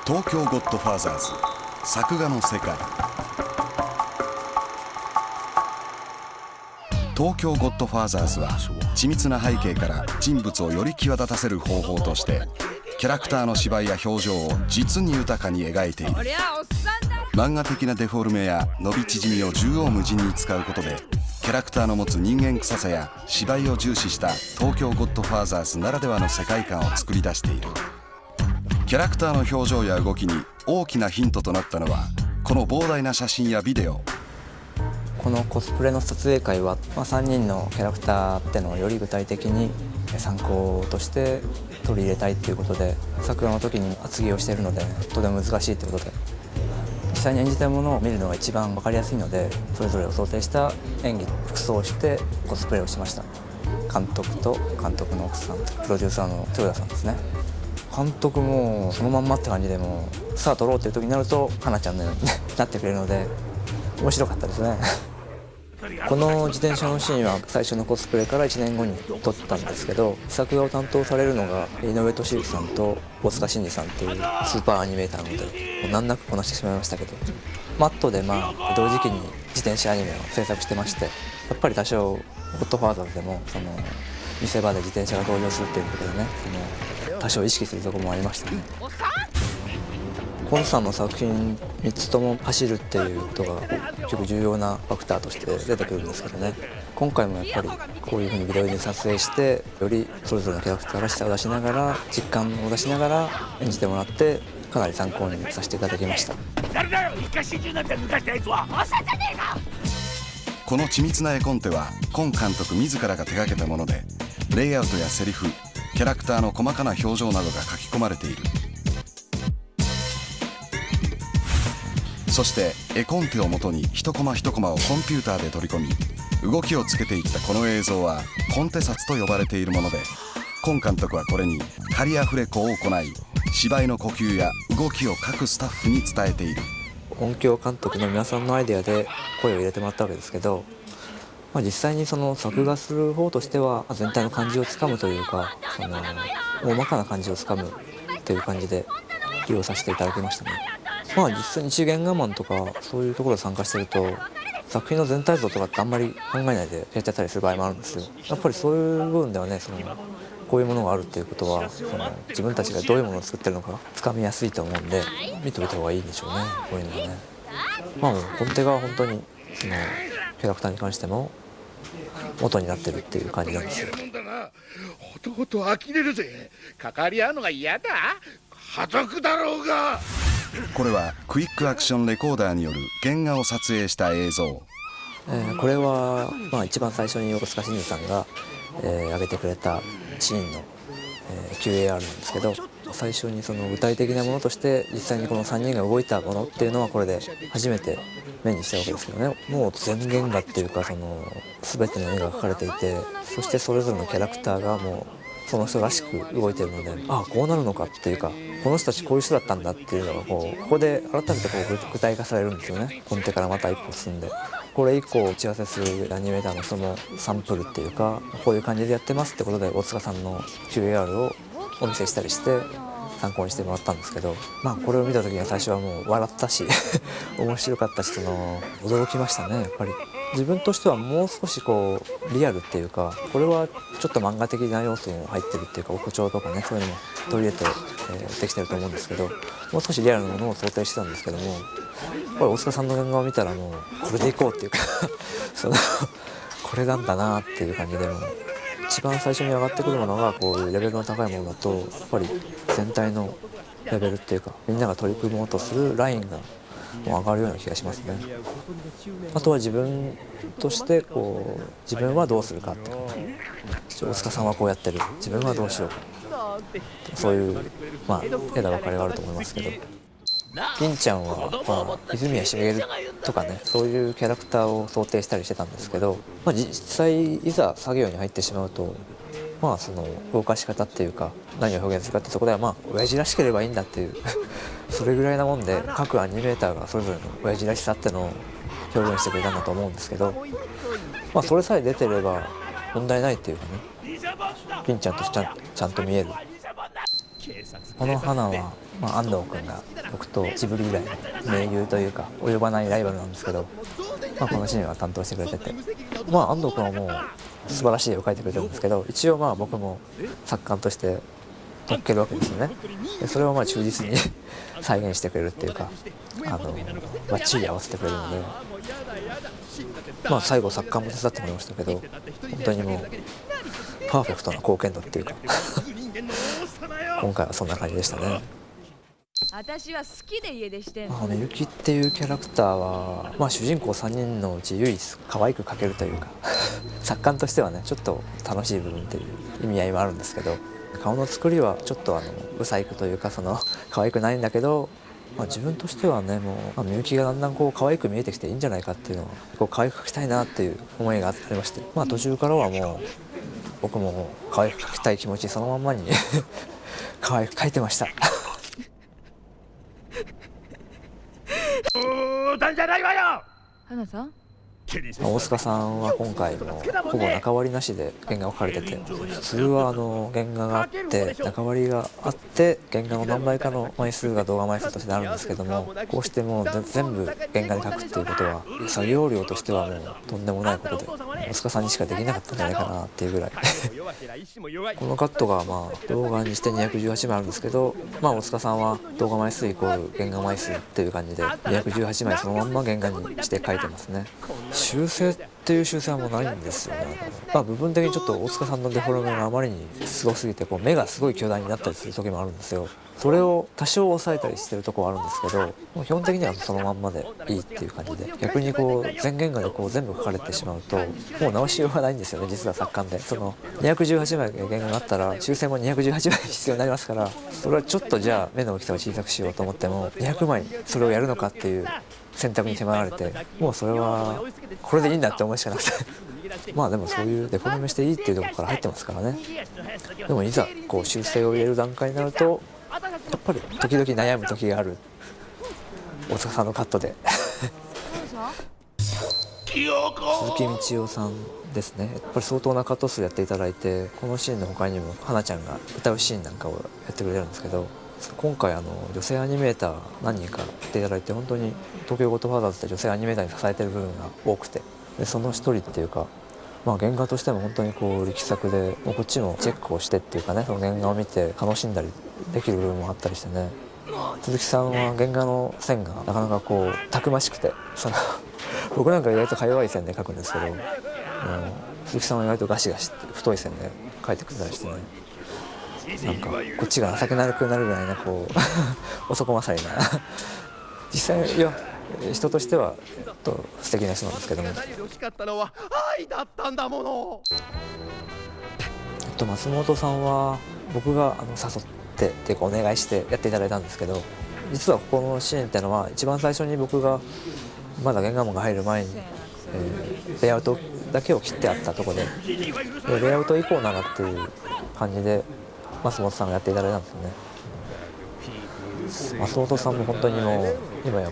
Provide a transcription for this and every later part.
東京ゴッドファーザーズ作画の世界。東京ゴッドファーザーズは緻密な背景から人物をより際立たせる方法としてキャラクターの芝居や表情を実に豊かに描いている。漫画的なデフォルメや伸び縮みを縦横無尽に使うことでキャラクターの持つ人間臭さや芝居を重視した東京ゴッドファーザーズならではの世界観を作り出している。キャラクターの表情や動きに大きなヒントとなったのはこの膨大な写真やビデオ。このコスプレの撮影会は、3人のキャラクターってのをより具体的に参考として取り入れたいということで作画の時に厚着をしているのでとても難しいということで実際に演じたものを見るのが一番分かりやすいのでそれぞれを想定した演技服装をしてコスプレをしました。監督と監督の奥さんプロデューサーの豊田さんですね。監督もそのまんまって感じでもさあ撮ろうっていう時になると花ちゃんのようになってくれるので面白かったですね。この自転車のシーンは最初のコスプレから1年後に撮ったんですけど作画を担当されるのが井上俊之さんと大塚伸二さんというスーパーアニメーターなのでもう難なくこなしてしまいましたけどマットで同時期に自転車アニメを制作してましてやっぱり多少ゴッドファーザーズでもその見せ場で自転車が登場するっていうことでね多少意識するところもありましたね。コンさんの作品3つとも走るっていうことが結構重要なファクターとして出てくるんですけどね今回もやっぱりこういうふうにビデオで撮影してよりそれぞれのキャラクターらしさを出しながら実感を出しながら演じてもらってかなり参考にさせていただきました。誰だよ一回真珠なんて抜かしたやつは朝じゃねえか。この緻密な絵コンテは今監督自らが手掛けたものでレイアウトやセリフキャラクターの細かな表情などが書き込まれている。そして絵コンテをもとに一コマ一コマをコンピューターで取り込み動きをつけていったこの映像はコンテ撮と呼ばれているもので今監督はこれに仮アフレコを行い芝居の呼吸や動きを各スタッフに伝えている。音響監督の皆さんのアイデアで声を入れてもらったわけですけど、実際にその作画する方としては全体の感じをつかむというか大まかな感じをつかむっていう感じで利用させていただきましたね。実際に一元我慢とかそういうところで参加してると作品の全体像とかってあんまり考えないでやっちゃったりする場合もあるんですよ。やっぱりそういう部分ではねこういうものがあるっていうことは自分たちがどういうものを作ってるのかつかみやすいと思うんで見ておいた方がいいんでしょうねこういうのはね。コンテが本当にキャラクターに関しても元になってるっていう感じなんですよ。男と呆れるぜ。関わり合うのが嫌だ。家族だろうが。これはクイックアクションレコーダーによる原画を撮影した映像。これは、一番最初に大塚伸二さんが、上げてくれたシーンの、QAR なんですけど最初にその具体的なものとして実際にこの3人が動いたものっていうのはこれで初めて目にしたわけですけどねもう全原画っていうか全ての絵が描かれていてそしてそれぞれのキャラクターがもうその人らしく動いてるのでこうなるのかっていうかこの人たちこういう人だったんだっていうのがここで改めて具体化されるんですよね。コンテからまた一歩進んでこれ以降打ち合わせするアニメーターの人もサンプルっていうかこういう感じでやってますってことで大塚さんの QAR をお見せしたりして参考にしてもらったんですけどこれを見た時には最初はもう笑ったし面白かったし驚きましたね。やっぱり自分としてはもう少しリアルっていうかこれはちょっと漫画的な要素も入ってるっていうか口調とかねそういうのも取り入れて、できてると思うんですけどもう少しリアルなものを想定してたんですけどもやっぱり大塚さんの原画を見たらもうこれでいこうっていうかこれなんだなっていう感じでも一番最初に上がってくるものがこういうレベルの高いものだとやっぱり全体のレベルっていうかみんなが取り組もうとするラインがもう上がるような気がしますね。あとは自分として自分はどうするかって大塚さんはこうやってる自分はどうしようかそういう枝分かれがあると思いますけど銀ちゃんは、泉谷しげるとかねそういうキャラクターを想定したりしてたんですけど、実際いざ作業に入ってしまうとその動かし方っていうか何を表現するかってところでは親父らしければいいんだっていうそれぐらいなもんで各アニメーターがそれぞれの親父らしさってのを表現してくれたんだと思うんですけどそれさえ出てれば問題ないっていうかね銀ちゃんとしてちゃんと見えるこの花は、安藤君が僕とジブリ以来の盟友というか及ばないライバルなんですけど、このシーンは担当してくれてて、安藤君はもう素晴らしい絵を描いてくれてるんですけど、一応僕も作家として乗っけるわけですよね。でそれを忠実に再現してくれるっていうか、バッチリ合わせてくれるので、最後作家も手伝ってもらいましたけど、本当にもうパーフェクトな貢献度っていうか今回はそんな感じでしたね。私は好きで家出してんの。ゆきっていうキャラクターは、主人公3人のうち唯一可愛く描けるというか作家としてはね、ちょっと楽しい部分っていう意味合いもあるんですけど、顔の作りはちょっとブサイクというか可愛くないんだけど、自分としてはね、もうみゆきがだんだん可愛く見えてきていいんじゃないかっていうのは可愛く描きたいなっていう思いがありまして、途中からはもう僕も可愛く描きたい気持ちそのまんまに可愛く描いてました冗じゃないわよ。花さん、大塚さんは今回もほぼ中割りなしで原画を描かれてて、普通は原画があって中割りがあって原画の何倍かの枚数が動画枚数としてあるんですけども、こうしてもう全部原画で描くっていうことは作業量としてはもうとんでもないことで、大塚さんにしかできなかったんじゃないかなっていうぐらいこのカットが動画にして218枚あるんですけど、大塚さんは動画枚数イコール原画枚数っていう感じで218枚そのまんま原画にして描いてますね。修正っていう修正はもうないんですよね。部分的にちょっと大塚さんのデフォルメがあまりにすごすぎて目がすごい巨大になったりする時もあるんですよ。それを多少抑えたりしてるとこはあるんですけど、もう基本的にはそのまんまでいいっていう感じで、逆に全原画で全部描かれてしまうともう直しようがないんですよね。実は作家で218枚原画があったら修正も218枚必要になりますから、それはちょっとじゃあ目の大きさを小さくしようと思っても200枚それをやるのかっていう選択に迫られて、もうそれはこれでいいんだって思いしかなくてでもそういうデフォルメしていいっていうところから入ってますからね。でもいざ修正を入れる段階になるとやっぱり時々悩む時がある大塚さんのカットで鈴木道夫さんですね。やっぱり相当なカット数やっていただいて、このシーンの他にも花ちゃんが歌うシーンなんかをやってくれるんですけど、今回女性アニメーター何人か来ていただいて、本当に東京ゴッドファーザーズって女性アニメーターに支えてる部分が多くて、でその一人っていうか、原画としても本当に力作で、こっちもチェックをしてっていうかね、その原画を見て楽しんだりできる部分もあったりしてね。鈴木さんは原画の線がなかなかたくましくて、僕なんか意外とか弱い線で描くんですけど、鈴木さんは意外とガシガシって太い線で描いてくれたりしてね、なんかこっちが情けなくなるぐらいな男勝りな実際いや人としては素敵な人なんですけども、松本さんは僕が誘ってっていうかお願いしてやっていただいたんですけど、実はここのシーンっていうのは一番最初に僕がまだ原画門が入る前に、レイアウトだけを切ってあったところで、レイアウト以降ならっていう感じで松本さんがやっていただいたんですよね。松本さんも本当にもう今や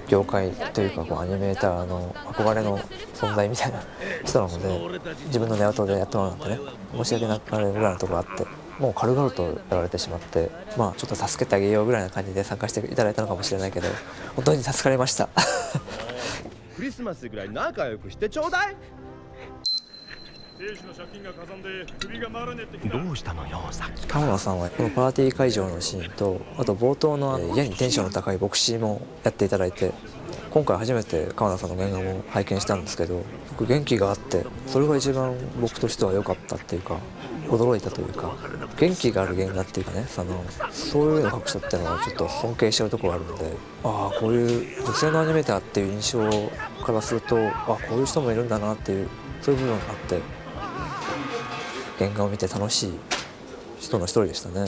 業界というかアニメーターの憧れの存在みたいな人なので、自分のレイアウトでやってもらうなんてね、申し訳なくなるぐらいのところがあって、もう軽々とやられてしまって、ちょっと助けてあげようぐらいな感じで参加していただいたのかもしれないけど、本当に助かりましたクリスマスぐらい仲良くしてちょうだい。どうしたのよさっき。川野さんはこのパーティー会場のシーンと、あと冒頭のやにテンションの高い牧師もやっていただいて、今回初めて川野さんの原画も拝見したんですけど、僕元気があって、それが一番僕としては良かったっていうか、驚いたというか、元気がある原画っていうかね、そういうのを描く人っていうのはちょっと尊敬しちゃうところがあるので、こういう女性のアニメーターっていう印象からすると、こういう人もいるんだなっていう、そういう部分があって、原画を見て楽しい人の一人でしたね。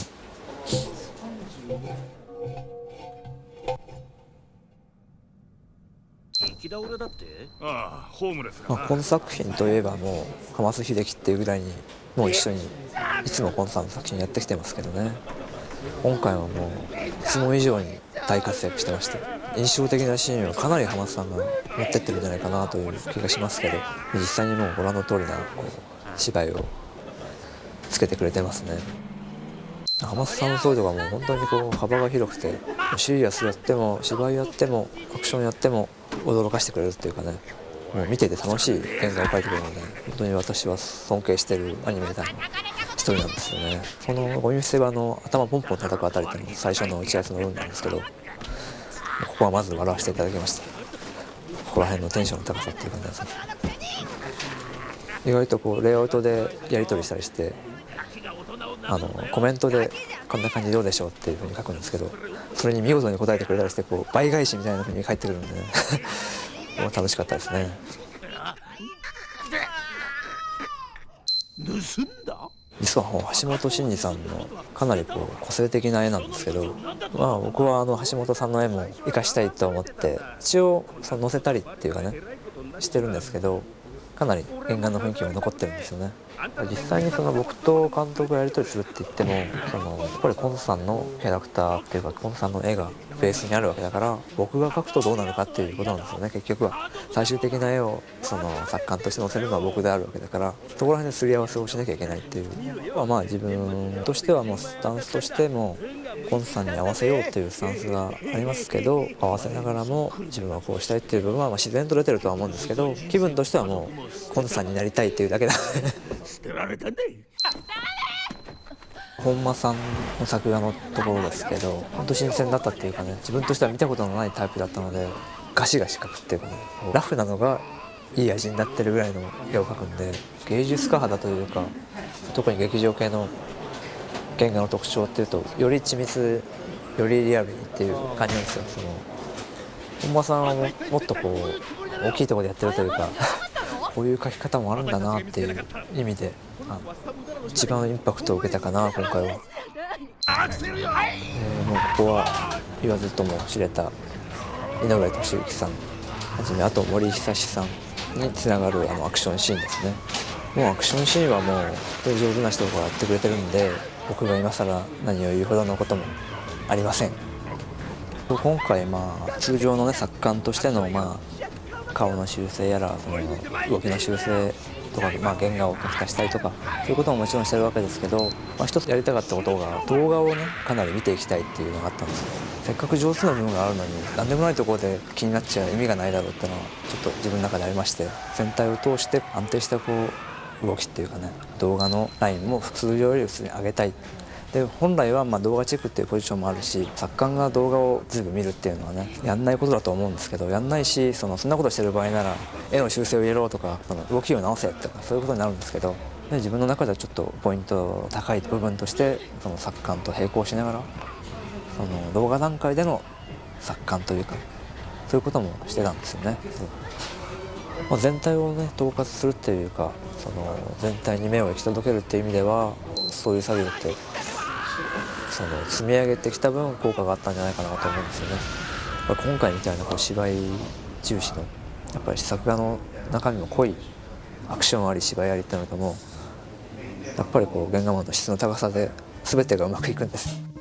この作品といえばもう浜須秀樹っていうぐらいにもう一緒にいつもこの作品やってきてますけどね、今回はもういつも以上に大活躍してまして、印象的なシーンをかなり浜須さんが持ってってるんじゃないかなという気がしますけど、実際にもうご覧の通りな芝居をつけてくれてますね。浜津さんのそういうとこはもう本当にこう幅が広くて、シリアスやっても芝居やってもアクションやっても驚かしてくれるっていうかね、もう見てて楽しい原画を描いてくれるので、本当に私は尊敬してるアニメーターの一人なんですよね。そのゴミ捨て場の頭ポンポン叩くあたりっていうのも最初の打ち合わせの分なんですけど、ここはまず笑わせていただきました。ここら辺のテンションの高さっていう感じですね。意外とこうレイアウトでやり取りしたりして、コメントでこんな感じどうでしょうっていうふうに書くんですけど、それに見事に答えてくれたりして、こう倍返しみたいなふうに返ってくるんでねもう楽しかったですね。盗んだ？実は橋本真二さんのかなりこう個性的な絵なんですけど、僕は橋本さんの絵も生かしたいと思って一応載せたりっていうかねしてるんですけど、かなり原画の雰囲気も残ってるんですよね。実際に僕と監督がやり取りするって言っても、やっぱりコンさんのキャラクターっていうかコンさんの絵がベースにあるわけだから、僕が描くとどうなるかっていうことなんですよね。結局は最終的な絵を作家として載せるのは僕であるわけだから、そこら辺ですり合わせをしなきゃいけないっていう、自分としてはもうスタンスとしてもコンさんに合わせようっていうスタンスがありますけど、合わせながらも自分はこうしたいっていう部分は自然と出てるとは思うんですけど、気分としてはもうコンさんになりたいっていうだけだ捨てられたね。本間さんの作画のところですけど、本当新鮮だったっていうかね、自分としては見たことのないタイプだったので、ガシガシ描くっていうかね、ラフなのがいい味になってるぐらいの絵を描くんで、芸術家肌というか、特に劇場系の原画の特徴っていうと、より緻密よりリアルにっていう感じなんですよ。本間さんはもっとこう大きいところでやってるというかこういう描き方もあるんだなっていう意味で一番インパクトを受けたかな今回は。もうここは言わずとも知れた井上俊之さんはじめ、あと森久志さんにつながるアクションシーンですね。もうアクションシーンはもう本当に上手な人がやってくれてるんで、僕が今更何を言うほどのこともありません。今回通常の作家としての顔の修正やら動きの修正とか原画を描き足したりとかそういうことももちろんしてるわけですけど、一つやりたかったことが動画をねかなり見ていきたいっていうのがあったんですよ。せっかく上手な部分があるのに何でもないところで気になっちゃう意味がないだろうっていうのはちょっと自分の中でありまして、全体を通して安定した動きっていうかね、動画のラインも通常より普通に上げたい。で本来は動画チェックっていうポジションもあるし、作家が動画を全部見るっていうのはねやんないことだと思うんですけど、やんないしそんなことしてる場合なら絵の修正を入れろとか動きを直せとかそういうことになるんですけど、で自分の中ではちょっとポイント高い部分として作家と並行しながら動画段階での作家というかそういうこともしてたんですよね。全体をね統括するっていうか全体に目を行き届けるっていう意味ではそういう作業って積み上げてきた分効果があったんじゃないかなと思うんですよね。今回みたいな芝居重視のやっぱり作画の中身も濃いアクションあり芝居ありってなるともうやっぱり原画物の質の高さで全てがうまくいくんです。